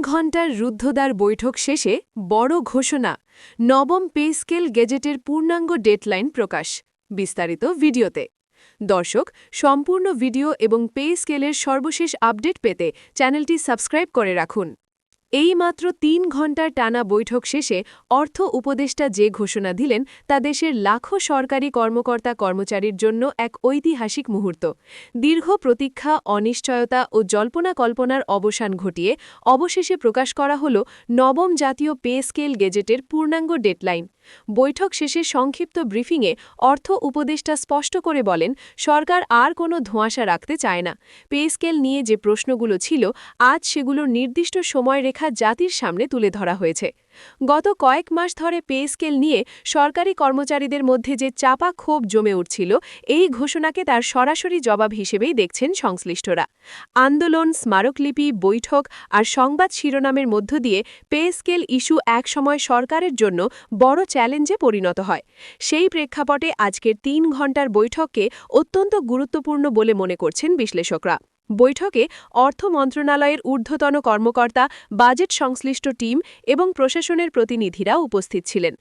ঘণ্টার রুদ্ধদ্বার বৈঠক শেষে বড় ঘোষণা, নবম পে স্কেল গেজেটের পূর্ণাঙ্গ ডেডলাইন প্রকাশ। বিস্তারিত ভিডিওতে। দর্শক, সম্পূর্ণ ভিডিও এবং পে স্কেলের সর্বশেষ আপডেট পেতে চ্যানেলটি সাবস্ক্রাইব করে রাখুন। এইমাত্র ৩ ঘণ্টার টানা বৈঠক শেষে অর্থ উপদেষ্টা যে ঘোষণা দিলেন তা দেশের লাখো সরকারি কর্মকর্তা কর্মচারীর জন্য এক ঐতিহাসিক মুহূর্ত। দীর্ঘ প্রতীক্ষা, অনিশ্চয়তা ও জল্পনা কল্পনার অবসান ঘটিয়ে অবশেষে প্রকাশ করা হল নবম জাতীয় পে স্কেল গেজেটের পূর্ণাঙ্গ ডেডলাইন। বৈঠক শেষে সংক্ষিপ্ত ব্রিফিংয়ে অর্থ উপদেষ্টা স্পষ্ট করে বলেন, সরকার আর কোনো ধোঁয়াশা রাখতে চায় না। পে স্কেল নিয়ে যে প্রশ্নগুলো ছিল, আজ সেগুলোর নির্দিষ্ট সময়রেখা জাতির সামনে তুলে ধরা হয়েছে। গত কয়েক মাস ধরে পে স্কেল নিয়ে সরকারি কর্মচারীদের মধ্যে যে চাপা ক্ষোভ জমে উঠছিল, এই ঘোষণাকে তার সরাসরি জবাব হিসেবেই দেখছেন সংশ্লিষ্টরা। আন্দোলন, স্মারকলিপি, বৈঠক আর সংবাদ শিরোনামের মধ্য দিয়ে পে স্কেল ইস্যু একসময় সরকারের জন্য বড় চ্যালেঞ্জে পরিণত হয়। সেই প্রেক্ষাপটে আজকের ৩ ঘণ্টার বৈঠককে অত্যন্ত গুরুত্বপূর্ণ বলে মনে করছেন বিশ্লেষকরা। বৈঠকে অর্থ মন্ত্রণালয়ের ঊর্ধ্বতন কর্মকর্তা, বাজেট সংশ্লিষ্ট টিম এবং প্রশাসনের প্রতিনিধিরা উপস্থিত ছিলেন।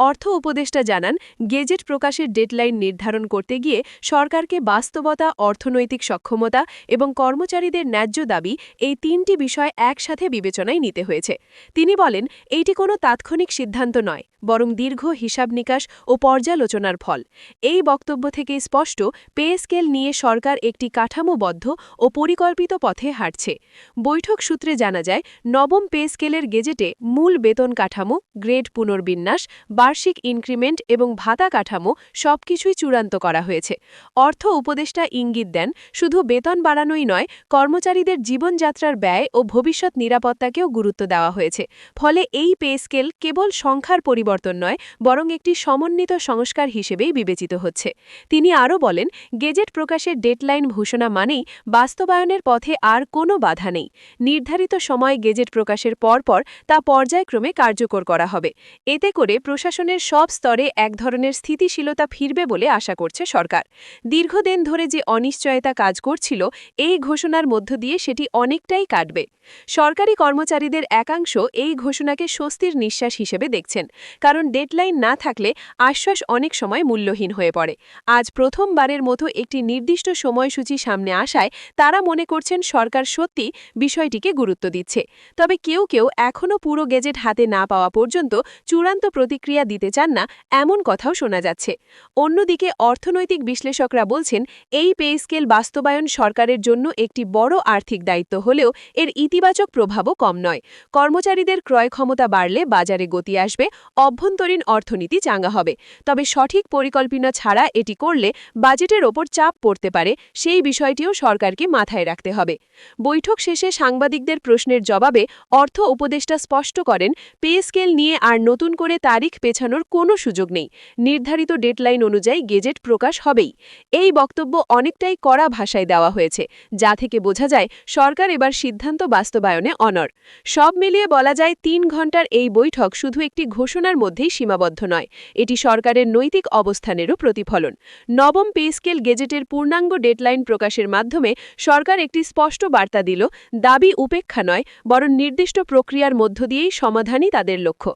অর্থ উপদেষ্টা জানান, গেজেট প্রকাশের ডেডলাইন নির্ধারণ করতে গিয়ে সরকারকে বাস্তবতা, অর্থনৈতিক সক্ষমতা এবং কর্মচারীদের ন্যায্য দাবি, এই ৩টি বিষয় একসাথে বিবেচনায় নিতে হয়েছে। তিনি বলেন, এইটি কোনো তাৎক্ষণিক সিদ্ধান্ত নয়, বরং দীর্ঘ হিসাব নিকাশ ও পর্যালোচনার ফল। এই বক্তব্য থেকে স্পষ্ট, পে স্কেল নিয়ে সরকার একটি কাঠামোবদ্ধ ও পরিকল্পিত পথে হাঁটছে। বৈঠক সূত্রে জানা যায়, নবম পে স্কেলের গেজেটে মূল বেতন কাঠামো, গ্রেড পুনর্বিন্যাস, বার্ষিক ইনক্রিমেন্ট এবং ভাতা কাঠামো সবকিছুই চূড়ান্ত করা হয়েছে। অর্থ উপদেষ্টা ইঙ্গিত দেন, শুধু বেতন বাড়ানোই নয়, কর্মচারীদের জীবনযাত্রার ব্যয় ও ভবিষ্যৎ নিরাপত্তাকেও গুরুত্ব দেওয়া হয়েছে। ফলে এই পে স্কেল কেবল সংখ্যার পরিবর্তন নয়, বরং একটি সমন্বিত সংস্কার হিসেবেই বিবেচিত হচ্ছে। তিনি আরও বলেন, গেজেট প্রকাশের ডেডলাইন ঘোষণা মানেই বাস্তবায়নের পথে আর কোনো বাধা নেই। নির্ধারিত সময় গেজেট প্রকাশের পরপর তা পর্যায়ক্রমে কার্যকর করা হবে। এতে করে প্রশাসনের সব স্তরে এক ধরনের স্থিতিশীলতা ফিরবে বলে আশা করছে সরকার। দীর্ঘদিন ধরে যে অনিশ্চয়তা কাজ করছিল, এই ঘোষণার মধ্য দিয়ে সেটি অনেকটাই কাটবে। সরকারি কর্মচারীদের একাংশ এই ঘোষণাকে স্বস্তির নিঃশ্বাস হিসেবে দেখছেন, কারণ ডেডলাইন না থাকলে আশ্বাস অনেক সময় মূল্যহীন হয়ে পড়ে। আজ প্রথমবারের মতো একটি নির্দিষ্ট সময়সূচি সামনে আসায় তারা মনে করছেন সরকার সত্যি বিষয়টিকে গুরুত্ব দিচ্ছে। তবে কেউ কেউ এখনও পুরো গেজেট হাতে না পাওয়া পর্যন্ত চূড়ান্ত প্রতিক্রিয়া দিতে চান না, এমন কথাও শোনা যাচ্ছে। অন্যদিকে অর্থনৈতিক বিশ্লেষকরা বলছেন, এই পে স্কেল বাস্তবায়ন সরকারের জন্য একটি বড় আর্থিক দায়িত্ব হলেও এর ইতিবাচক প্রভাবও কম নয়। কর্মচারীদের ক্রয় ক্ষমতা বাড়লে বাজারে গতি আসবে, অভ্যন্তরীণ অর্থনীতি চাঙ্গা হবে। তবে সঠিক পরিকল্পনা ছাড়া এটি করলে বাজেটের ওপর চাপ পড়তে পারে, সেই বিষয়টিও সরকারকে মাথায় রাখতে হবে। বৈঠক শেষে সাংবাদিকদের প্রশ্নের জবাবে অর্থ উপদেষ্টা স্পষ্ট করেন, পে স্কেল নিয়ে আর নতুন করে তারিখ পেছানোর কোনো সুযোগ নেই। নির্ধারিত ডেডলাইন অনুযায়ী গেজেট প্রকাশ হবেই। এই বক্তব্য অনেকটাই কড়া ভাষায় দেওয়া হয়েছে, যা থেকে বোঝা যায় সরকার এবার সিদ্ধান্ত বাস্তবায়নে অনড়। সব মিলিয়ে বলা যায়, ৩ ঘণ্টার এই বৈঠক শুধু একটি ঘোষণার মধ্যেই সীমাবদ্ধ নয়, এটি সরকারের নৈতিক অবস্থানেরও প্রতিফলন। নবম পে স্কেল গেজেটের পূর্ণাঙ্গ ডেডলাইন প্রকাশের মাধ্যমে সরকার একটি স্পষ্ট বার্তা দিল, দাবি উপেক্ষা নয়, বরং নির্দিষ্ট প্রক্রিয়ার মধ্য দিয়েই সমাধানই তাদের লক্ষ্য।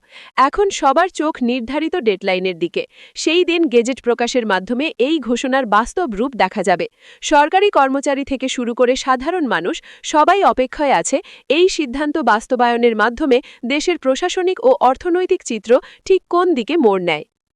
এখন সবার চোখ নির্ধারিত ডেডলাইনের দিকে। সেই দিন গেজেট প্রকাশের মাধ্যমে এই ঘোষণার বাস্তব রূপ দেখা যাবে। সরকারি কর্মচারী থেকে শুরু করে সাধারণ মানুষ সবাই অপেক্ষায় আছে, এই সিদ্ধান্ত বাস্তবায়নের মাধ্যমে দেশের প্রশাসনিক ও অর্থনৈতিক চিত্র ঠিক কোন দিকে মোড় নেয়।